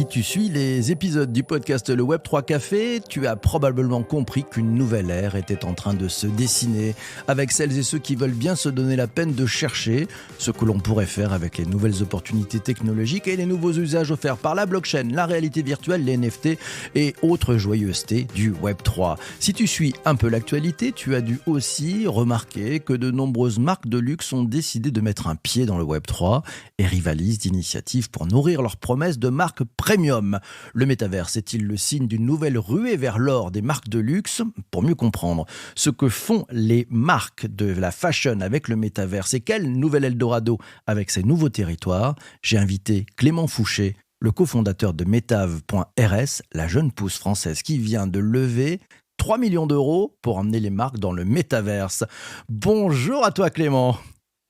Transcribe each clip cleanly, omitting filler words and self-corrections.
tu suis les épisodes du podcast Le Web3 Café, tu as probablement compris qu'une nouvelle ère était en train de se dessiner avec celles et ceux qui veulent bien se donner la peine de chercher ce que l'on pourrait faire avec les nouvelles opportunités technologiques et les nouveaux usages offerts par la blockchain, la réalité virtuelle, les NFT et autres joyeusetés du Web3. Si tu suis un peu l'actualité, tu as dû aussi remarquer que de nombreuses marques de luxe ont décidé de mettre un pied dans le Web3 et rivalisent d'initiatives pour nourrir leurs promesses de marques premium. Le métaverse est-il le signe d'une nouvelle ruée vers l'or des marques de luxe ? Pour mieux comprendre ce que font les marques de la fashion avec le métaverse et quel nouvel Eldorado avec ces nouveaux territoires, j'ai invité Clément Fouché, le cofondateur de Metave.rs, la jeune pousse française qui vient de lever 3 millions d'euros pour emmener les marques dans le métaverse. Bonjour à toi Clément.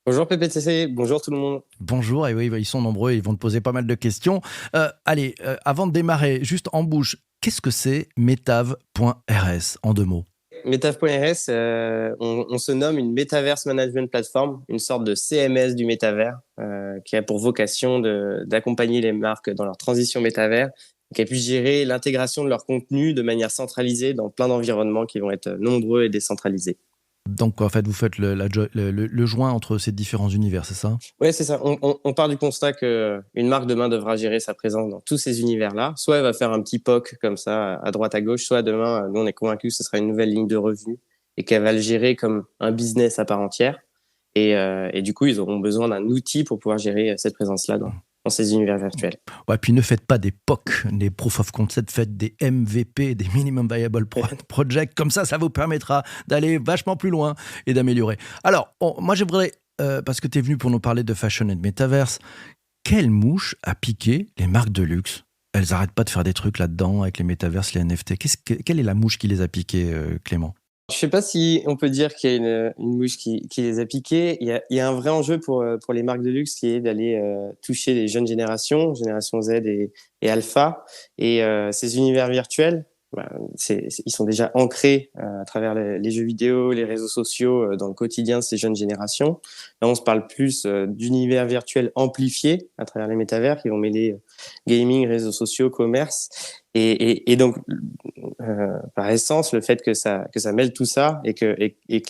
Bonjour PPTC, bonjour tout le monde. Bonjour, et oui, ils sont nombreux, ils vont te poser pas mal de questions. Avant de démarrer, juste en bouche, qu'est-ce que c'est Metave.rs en 2 mots ? Metave.rs, on se nomme une Metaverse Management Platform, une sorte de CMS du métavers, qui a pour vocation d'accompagner les marques dans leur transition métavers, qui puisse gérer l'intégration de leur contenu de manière centralisée dans plein d'environnements qui vont être nombreux et décentralisés. Donc, en fait, vous faites le joint entre ces différents univers, c'est ça ? Oui, c'est ça. On part du constat qu'une marque demain devra gérer sa présence dans tous ces univers-là. Soit elle va faire un petit POC comme ça, à droite, à gauche, soit demain, nous, on est convaincus que ce sera une nouvelle ligne de revenus et qu'elle va le gérer comme un business à part entière. Et du coup, ils auront besoin d'un outil pour pouvoir gérer cette présence-là dans ces univers virtuels. Ouais, puis ne faites pas des POC, des Proof of Concept, faites des MVP, des Minimum Viable Project. Comme ça vous permettra d'aller vachement plus loin et d'améliorer. Alors, moi j'aimerais, parce que tu es venu pour nous parler de fashion et de metaverse, quelle mouche a piqué les marques de luxe ? Elles n'arrêtent pas de faire des trucs là-dedans avec les métaverses, les NFT. Quelle est la mouche qui les a piqués, Clément ? Je sais pas si on peut dire qu'il y a une mouche qui les a piqués. Il y a un vrai enjeu pour les marques de luxe qui est d'aller toucher les jeunes générations, génération Z et Alpha. Et ces univers virtuels, ils sont déjà ancrés à travers les jeux vidéo, les réseaux sociaux dans le quotidien de ces jeunes générations. Là, on se parle plus d'univers virtuels amplifiés à travers les métavers qui vont mêler gaming, réseaux sociaux, commerce. Et donc, par essence, le fait que ça mêle tout ça et que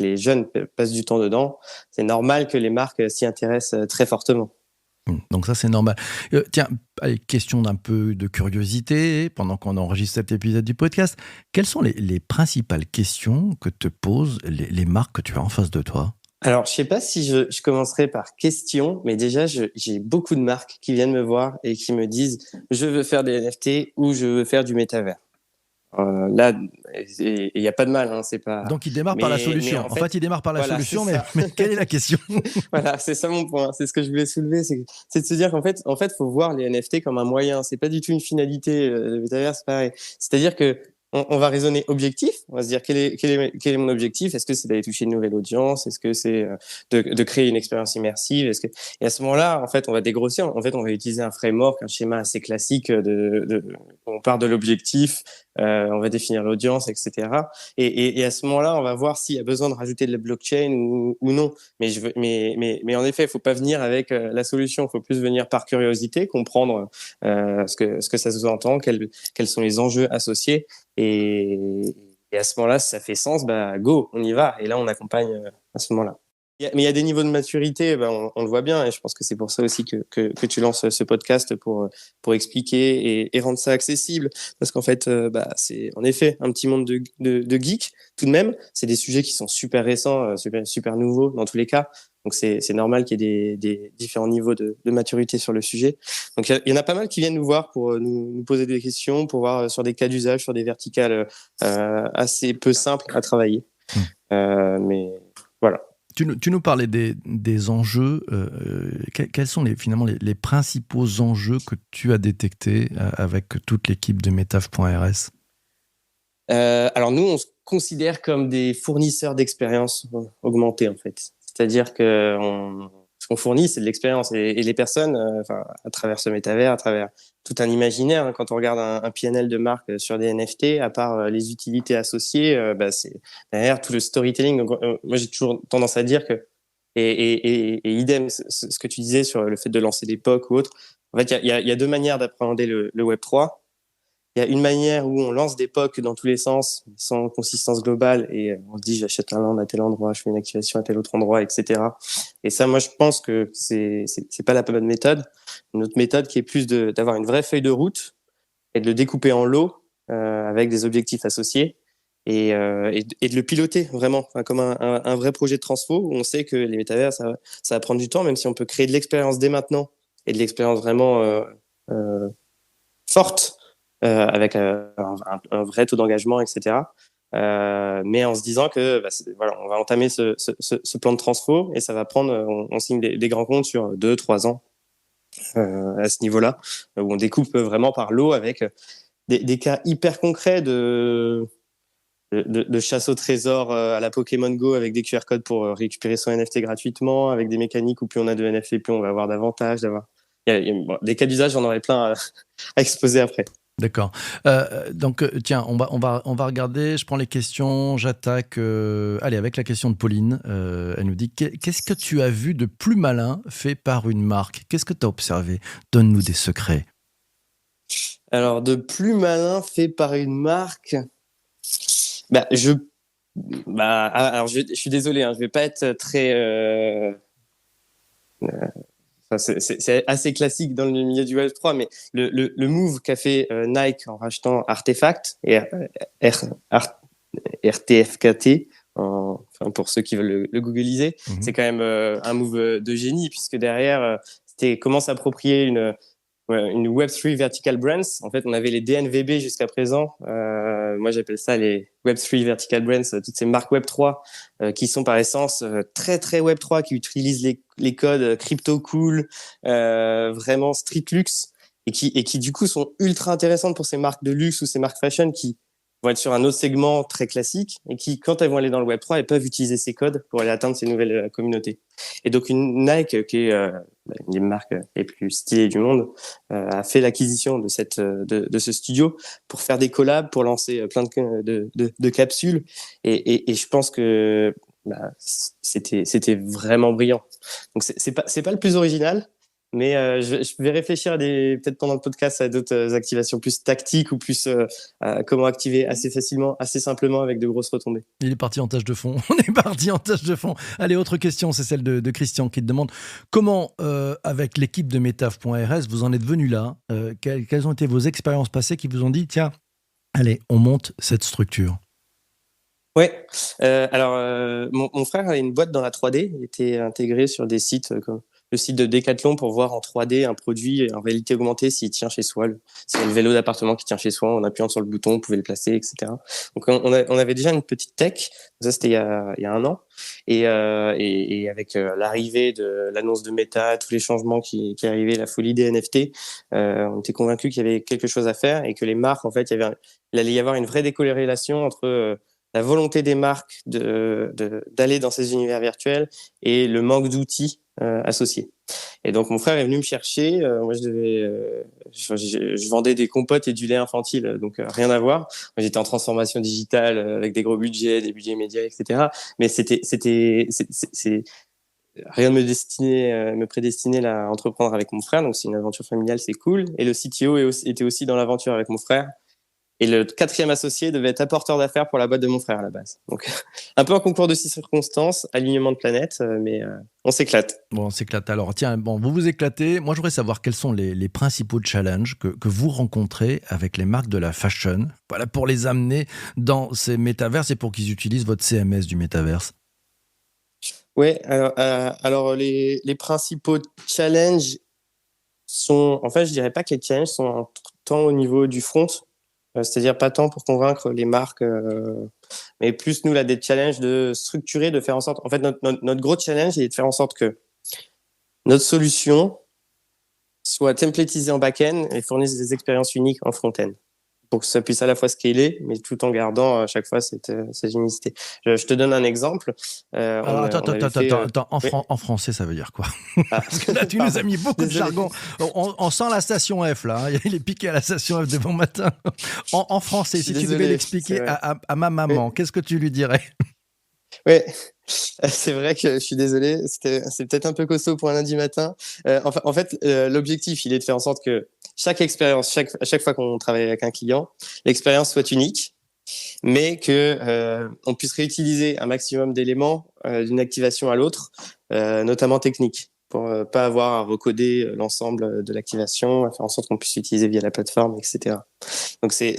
les jeunes passent du temps dedans, c'est normal que les marques s'y intéressent très fortement. Donc ça, c'est normal. Tiens, allez, question d'un peu de curiosité, pendant qu'on enregistre cet épisode du podcast, quelles sont les principales questions que te posent les marques que tu as en face de toi ? Alors, je sais pas si je commencerai par question, mais déjà, j'ai beaucoup de marques qui viennent me voir et qui me disent « je veux faire des NFT » ou « je veux faire du métavers ». Là, il n'y a pas de mal, hein, c'est pas. Donc il démarre par la solution. En fait, il démarre par la solution, mais quelle est la question ? Voilà, c'est ça mon point. C'est ce que je voulais soulever, c'est de se dire qu'en fait, faut voir les NFT comme un moyen. C'est pas du tout une finalité. Le métavers, c'est pareil. C'est-à-dire que on va raisonner objectif. On va se dire quel est mon objectif ? Est-ce que c'est d'aller toucher une nouvelle audience ? Est-ce que c'est de créer une expérience immersive ? Et à ce moment-là, en fait, on va dégrossir. En fait, on va utiliser un framework, un schéma assez classique on part de l'objectif, on va définir l'audience, etc. Et à ce moment-là, on va voir s'il y a besoin de rajouter de la blockchain ou non. Mais en effet, il faut pas venir avec la solution. Il faut plus venir par curiosité, comprendre ce que ça sous-entend, quels sont les enjeux associés. Et à ce moment-là, si ça fait sens, go, on y va. Et là, on accompagne à ce moment-là. Mais il y a des niveaux de maturité, on le voit bien, et je pense que c'est pour ça aussi que tu lances ce podcast pour expliquer et rendre ça accessible, parce qu'en fait, c'est en effet un petit monde de geeks tout de même. C'est des sujets qui sont super récents, super nouveaux dans tous les cas. Donc c'est normal qu'il y ait des différents niveaux de maturité sur le sujet. Donc il y en a pas mal qui viennent nous voir pour nous poser des questions, pour voir sur des cas d'usage, sur des verticales assez peu simples à travailler. Mais voilà. Tu nous parlais des enjeux. Quels sont finalement les principaux enjeux que tu as détectés avec toute l'équipe de Metave.rs ? Alors nous, on se considère comme des fournisseurs d'expériences augmentées en fait. C'est-à-dire que ce qu'on fournit, c'est de l'expérience et les personnes, à travers ce métavers, à travers tout un imaginaire, hein, quand on regarde un PNL de marque sur des NFT, à part les utilités associées, c'est derrière tout le storytelling. Donc, moi, j'ai toujours tendance à dire que et idem, ce que tu disais sur le fait de lancer des POC ou autre, En fait, il y a deux manières d'appréhender le Web3. Il y a une manière où on lance des POC dans tous les sens, sans consistance globale, et on se dit j'achète un land à tel endroit, je fais une activation à tel autre endroit, etc. Et ça, moi, je pense que c'est pas la bonne méthode. Une autre méthode qui est plus d'avoir une vraie feuille de route et de le découper en lots avec des objectifs associés et de le piloter vraiment, enfin, comme un vrai projet de transfo où on sait que les métavers, ça va prendre du temps, même si on peut créer de l'expérience dès maintenant et de l'expérience vraiment forte avec un vrai taux d'engagement, etc. Mais en se disant que voilà, on va entamer ce plan de transfo et ça va prendre, on signe des grands comptes sur 2-3 ans à ce niveau-là, où on découpe vraiment par lot avec des cas hyper concrets de chasse au trésor à la Pokémon Go avec des QR codes pour récupérer son NFT gratuitement, avec des mécaniques où plus on a de NFT, plus on va avoir d'avantages. Bon, des cas d'usage, j'en aurais plein à exposer après. D'accord. Donc, tiens, on va regarder. Je prends les questions. J'attaque. Allez, avec la question de Pauline. Elle nous dit qu'est-ce que tu as vu de plus malin fait par une marque? Qu'est-ce que tu as observé? Donne-nous des secrets. Alors, de plus malin fait par une marque. Alors je suis désolé, hein, je vais pas être très. C'est assez classique dans le milieu du Web3, mais le move qu'a fait Nike en rachetant Artefact et RTFKT, enfin pour ceux qui veulent le googliser, c'est quand même un move de génie, puisque derrière, c'était comment s'approprier une Web3 Vertical Brands. En fait, on avait les DNVB jusqu'à présent. Moi, j'appelle ça les Web3 Vertical Brands, toutes ces marques Web3 qui sont par essence très, très Web3, qui utilisent les codes crypto cool, vraiment street luxe, et qui du coup sont ultra intéressantes pour ces marques de luxe ou ces marques fashion qui vont être sur un autre segment très classique et qui, quand elles vont aller dans le Web3, elles peuvent utiliser ces codes pour aller atteindre ces nouvelles communautés. Et donc, une Nike, qui est une des marques les plus stylées du monde, a fait l'acquisition de ce studio pour faire des collabs, pour lancer plein de capsules. Et je pense que c'était vraiment brillant. Donc, c'est pas le plus original, mais je vais réfléchir peut-être pendant le podcast à d'autres activations plus tactiques ou plus comment activer assez facilement, assez simplement avec de grosses retombées. Il est parti en tâche de fond. On est parti en tâche de fond. Allez, autre question, c'est celle de Christian qui te demande comment, avec l'équipe de Metaf.rs, vous en êtes venu là. Quelles ont été vos expériences passées qui vous ont dit, tiens, allez, on monte cette structure? Ouais. Alors, mon frère a une boîte dans la 3D. Il était intégré sur des sites comme le site de Decathlon pour voir en 3D un produit en réalité augmentée s'il tient chez soi. C'est le vélo d'appartement qui tient chez soi. En appuyant sur le bouton, on pouvait le placer, etc. Donc, on avait déjà une petite tech. Ça, c'était il y a un an. Et avec l'arrivée de l'annonce de Meta, tous les changements qui arrivaient, la folie des NFT, on était convaincus qu'il y avait quelque chose à faire et que les marques, en fait, il allait y avoir une vraie décorrélation entre la volonté des marques d'aller dans ces univers virtuels et le manque d'outils associés. Et donc mon frère est venu me chercher. Moi, je vendais des compotes et du lait infantile, donc rien à voir. Moi, j'étais en transformation digitale avec des gros budgets, des budgets médias, etc. Mais c'est rien ne me prédestinait à entreprendre avec mon frère. Donc c'est une aventure familiale, c'est cool. Et le CTO était aussi dans l'aventure avec mon frère. Et le 4e associé devait être apporteur d'affaires pour la boîte de mon frère à la base. Donc, un peu un concours de circonstances, alignement de planètes, mais on s'éclate. Bon, on s'éclate. Alors, tiens, bon, vous vous éclatez. Moi, je voudrais savoir quels sont les principaux challenges que vous rencontrez avec les marques de la fashion, voilà, pour les amener dans ces métaverses et pour qu'ils utilisent votre CMS du métaverse. Ouais, alors les principaux challenges sont, en fait, je dirais pas que les challenges sont tant au niveau du front, c'est-à-dire pas tant pour convaincre les marques, mais plus nous là des challenges de structurer, de faire en sorte. En fait, notre gros challenge est de faire en sorte que notre solution soit templatisée en back-end et fournisse des expériences uniques en front-end, pour que ça puisse à la fois scaler, mais tout en gardant à chaque fois cette unicité. Je te donne un exemple. Alors, attends. En français, ça veut dire quoi? Parce que là, tu nous as mis beaucoup de jargon. On sent la station F, là. Il est piqué à la station F de bon matin. En français, si tu devais l'expliquer à ma maman, qu'est-ce que tu lui dirais? Ouais, c'est vrai que je suis désolé, c'est peut-être un peu costaud pour un lundi matin. En fait, l'objectif, il est de faire en sorte que chaque expérience, à chaque fois qu'on travaille avec un client, l'expérience soit unique, mais que on puisse réutiliser un maximum d'éléments d'une activation à l'autre, notamment technique, pour pas avoir à recoder l'ensemble de l'activation, à faire en sorte qu'on puisse l'utiliser via la plateforme, etc. Donc c'est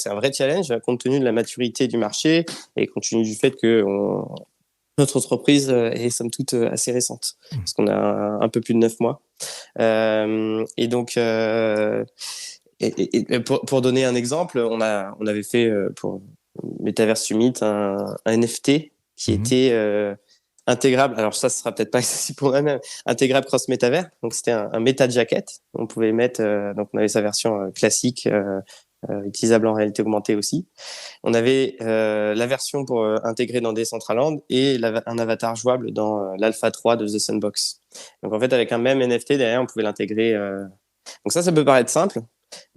un vrai challenge compte tenu de la maturité du marché et compte tenu du fait que notre entreprise est somme toute assez récente, parce qu'on a un peu plus de 9 mois. Et donc, et pour donner un exemple, on avait fait pour Metaverse Summit un NFT qui Mhm. était intégrable. Alors ça, ce sera peut-être pas accessible pour moi-même. Intégrable cross métavers. Donc c'était un méta jacket. On pouvait mettre. Donc on avait sa version classique. Utilisable en réalité augmentée aussi. On avait la version pour intégrer dans Decentraland et un avatar jouable dans l'Alpha 3 de The Sandbox. Donc en fait, avec un même NFT derrière, on pouvait l'intégrer. Donc ça peut paraître simple,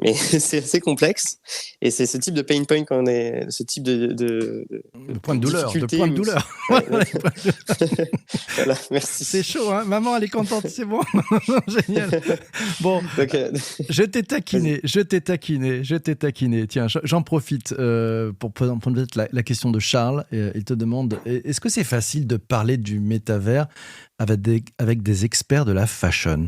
mais c'est assez complexe. Et c'est ce type de pain point qu'on est, ce type De point de de douleur, de difficulté. point de douleur. Ouais, voilà, C'est merci. chaud, hein. Maman, elle est contente, c'est bon. Génial. Bon, Donc, je t'ai vas-y. taquiné, je t'ai taquiné, je t'ai taquiné. Tiens, j'en profite pour prendre peut-être la question de Charles. Il te demande, est-ce que c'est facile de parler du métavers avec des experts de la fashion?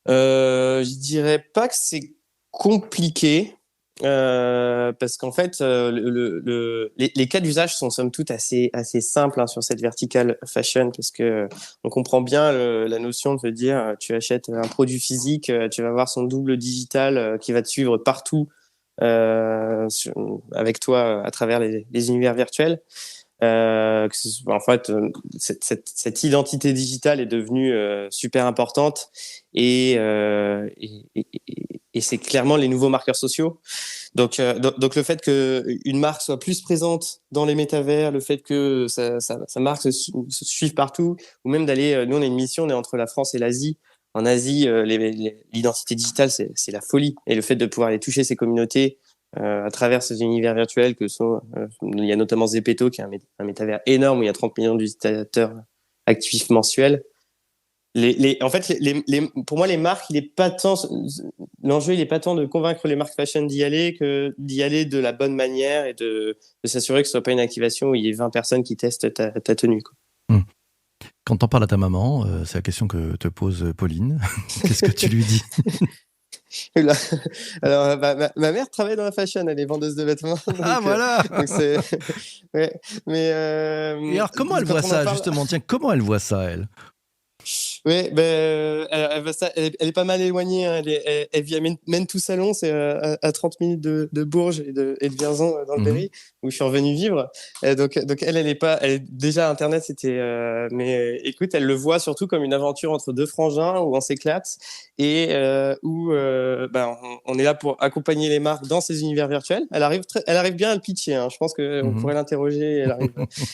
Je dirais pas que c'est compliqué. Parce qu'en fait, les cas d'usage sont somme toute assez simples hein, sur cette verticale fashion, parce que on comprend bien la notion de se dire, tu achètes un produit physique, tu vas avoir son double digital qui va te suivre partout avec toi à travers les univers virtuels. En fait, cette identité digitale est devenue super importante et c'est clairement les nouveaux marqueurs sociaux. Donc le fait que une marque soit plus présente dans les métavers, le fait que sa marque se suive partout, ou même d'aller, nous on a une mission, on est entre la France et l'Asie. En Asie, l'identité digitale, c'est la folie. Et le fait de pouvoir aller toucher ces communautés à travers ces univers virtuels que sont, il y a notamment Zepeto, qui est un métavers énorme où il y a 30 millions d'utilisateurs actifs mensuels. En fait, pour moi, les marques, l'enjeu, il est pas tant de convaincre les marques fashion d'y aller que d'y aller de la bonne manière et de s'assurer que ce soit pas une activation où il y ait 20 personnes qui testent ta tenue, quoi. Hmm. Quand t'en parles à ta maman, c'est la question que te pose Pauline. Qu'est-ce que tu lui dis? Là, alors, ma mère travaille dans la fashion, elle est vendeuse de vêtements, Ah voilà. donc c'est, ouais, mais Et alors comment elle quand voit on en ça parle, justement? Tiens, comment elle voit ça elle? ouais, elle est pas mal éloignée. Hein. Elle vit à Meine-tout-Salon, c'est à 30 minutes de Bourges et de Vierzon dans le Mhm. Berry, où je suis revenu vivre. Donc elle est pas, elle est déjà Internet, c'était, mais écoute, elle le voit surtout comme une aventure entre deux frangins où on s'éclate et où on est là pour accompagner les marques dans ces univers virtuels. Elle arrive bien à le pitcher. Hein. Je pense que on Mhm. pourrait l'interroger.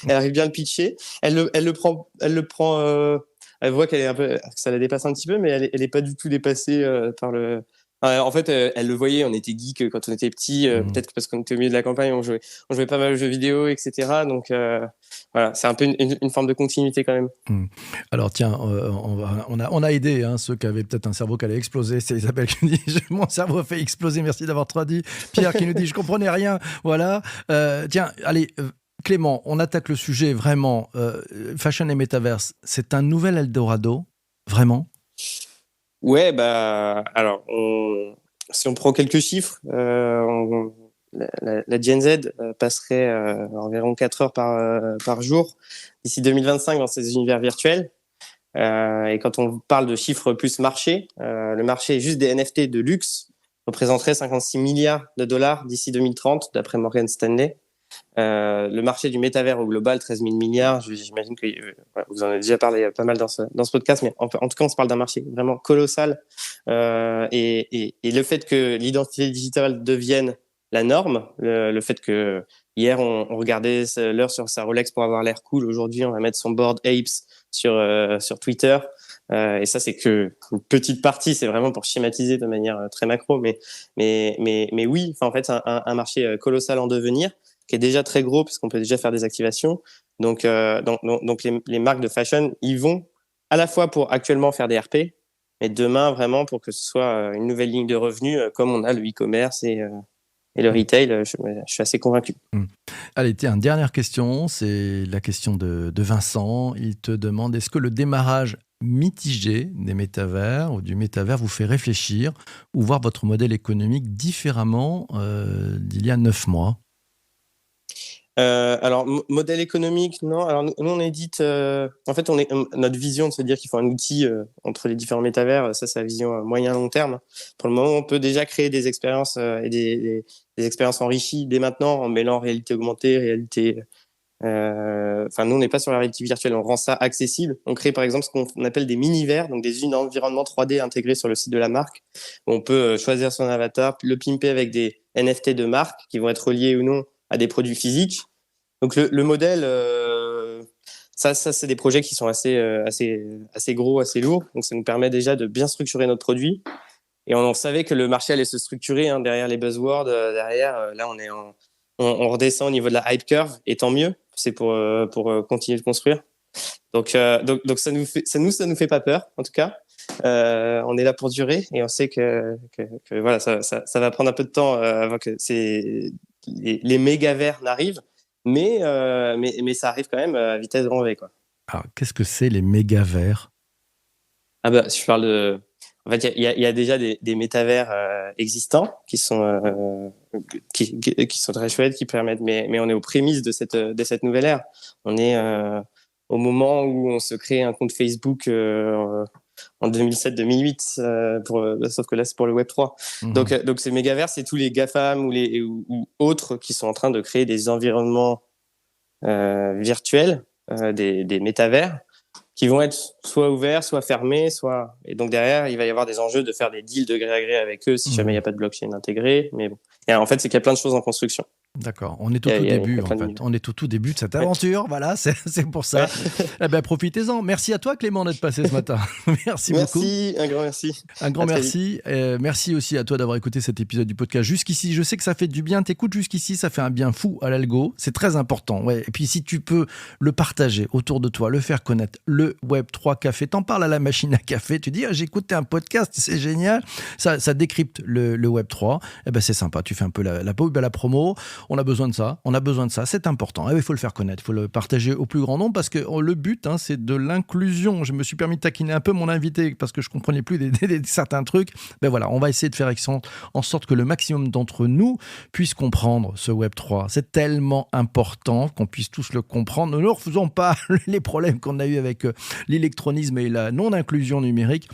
Elle arrive bien à le pitcher. Elle le prend. Elle voit qu'elle est un peu, que ça la dépasse un petit peu, mais elle est pas du tout dépassée par le. En fait, elle le voyait, on était geek quand on était petit, Mhm. peut-être parce qu'on était au milieu de la campagne, on jouait pas mal aux jeux vidéo, etc. Donc voilà, c'est un peu une forme de continuité quand même. Mhm. Alors tiens, on a aidé hein, ceux qui avaient peut-être un cerveau qui allait exploser. C'est Isabelle qui nous dit mon cerveau a fait exploser, merci d'avoir traduit. Pierre qui nous dit je comprenais rien. Voilà. Tiens, allez, Clément, on attaque le sujet vraiment. Fashion et Metaverse, c'est un nouvel Eldorado, vraiment? Ouais, alors, si on prend quelques chiffres, la Gen Z passerait environ 4 heures par jour d'ici 2025 dans ces univers virtuels. Et quand on parle de chiffres plus marché, le marché juste des NFT de luxe représenterait 56 milliards de dollars d'ici 2030, d'après Morgan Stanley. Le marché du métavers au global, 13 000 milliards, j'imagine que vous en avez déjà parlé pas mal dans ce podcast, mais en tout cas, on se parle d'un marché vraiment colossal. Et le fait que l'identité digitale devienne la norme, le fait que hier, on regardait l'heure sur sa Rolex pour avoir l'air cool, aujourd'hui, on va mettre son board Apes sur Twitter. Et ça, c'est que une petite partie, c'est vraiment pour schématiser de manière très macro, mais oui, enfin, en fait, c'est un marché colossal en devenir qui est déjà très gros parce qu'on peut déjà faire des activations. Donc les marques de fashion, ils vont à la fois pour actuellement faire des RP, mais demain vraiment pour que ce soit une nouvelle ligne de revenus comme on a le e-commerce et le retail. Je suis assez convaincu. Allez, tiens, dernière question, c'est la question de Vincent. Il te demande, est-ce que le démarrage mitigé des métavers ou du métavers vous fait réfléchir ou voir votre modèle économique différemment d'il y a 9 mois? Alors, modèle économique, non. Alors, nous on édite. En fait, notre vision de se dire qu'il faut un outil entre les différents métavers, ça, c'est la vision moyen-long terme. Pour le moment, on peut déjà créer des expériences et des expériences enrichies dès maintenant en mêlant réalité augmentée, réalité. Enfin, nous, on n'est pas sur la réalité virtuelle, on rend ça accessible. On crée par exemple ce qu'on appelle des mini-vers, donc des environnements 3D intégrés sur le site de la marque. On peut choisir son avatar, le pimper avec des NFT de marque qui vont être reliés ou non à des produits physiques. Donc le modèle, ça c'est des projets qui sont assez gros, assez lourds. Donc ça nous permet déjà de bien structurer notre produit. Et on savait que le marché allait se structurer derrière les buzzwords. Là on redescend au niveau de la hype curve, et tant mieux. C'est pour continuer de construire. Donc ça nous fait pas peur en tout cas. On est là pour durer et on sait que voilà, ça va prendre un peu de temps avant que les méga verts n'arrivent, mais ça arrive quand même à vitesse grand V, quoi. Alors, qu'est-ce que c'est les méga-vers? Ah bah, je parle de. En fait, il y a déjà des métavers existants qui sont très chouettes, qui permettent. Mais on est aux prémices de cette nouvelle ère. On est au moment où on se crée un compte Facebook en 2007-2008, sauf que là c'est pour le Web 3. Donc ces mégavers, c'est tous les GAFAM ou autres qui sont en train de créer des environnements virtuels, des métavers, qui vont être soit ouverts, soit fermés, et donc derrière, il va y avoir des enjeux de faire des deals de gré à gré avec eux si jamais il n'y a pas de blockchain intégré. Mais bon. Et en fait, c'est qu'il y a plein de choses en construction. D'accord, on est au tout début en fait. On est au tout début de cette aventure, voilà, c'est pour ça. Eh ben, profitez-en. Merci à toi Clément d'être passé ce matin. Merci beaucoup. Merci, un grand merci. Un grand merci. Merci aussi à toi d'avoir écouté cet épisode du podcast jusqu'ici. Je sais que ça fait du bien, t'écoutes jusqu'ici, ça fait un bien fou à l'algo. C'est très important. Ouais. Et puis si tu peux le partager autour de toi, le faire connaître, le Web3 Café, t'en parles à la machine à café, tu dis j'ai écouté un podcast, c'est génial. Ça décrypte le Web3. Eh ben, c'est sympa, tu fais un peu la pub à la promo. On a besoin de ça, c'est important. Il faut le faire connaître, il faut le partager au plus grand nombre parce que le but, c'est de l'inclusion. Je me suis permis de taquiner un peu mon invité parce que je ne comprenais plus certains trucs. Ben voilà, on va essayer de faire en sorte que le maximum d'entre nous puissent comprendre ce Web3. C'est tellement important qu'on puisse tous le comprendre. Ne nous refaisons pas les problèmes qu'on a eu avec l'électronisme et la non-inclusion numérique.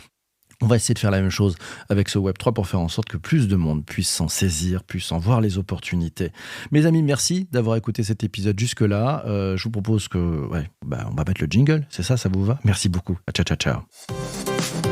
On va essayer de faire la même chose avec ce Web3 pour faire en sorte que plus de monde puisse s'en saisir, puisse en voir les opportunités. Mes amis, merci d'avoir écouté cet épisode jusque-là. Je vous propose que, on va mettre le jingle, c'est ça, ça vous va? Merci beaucoup. Ciao, ciao, ciao.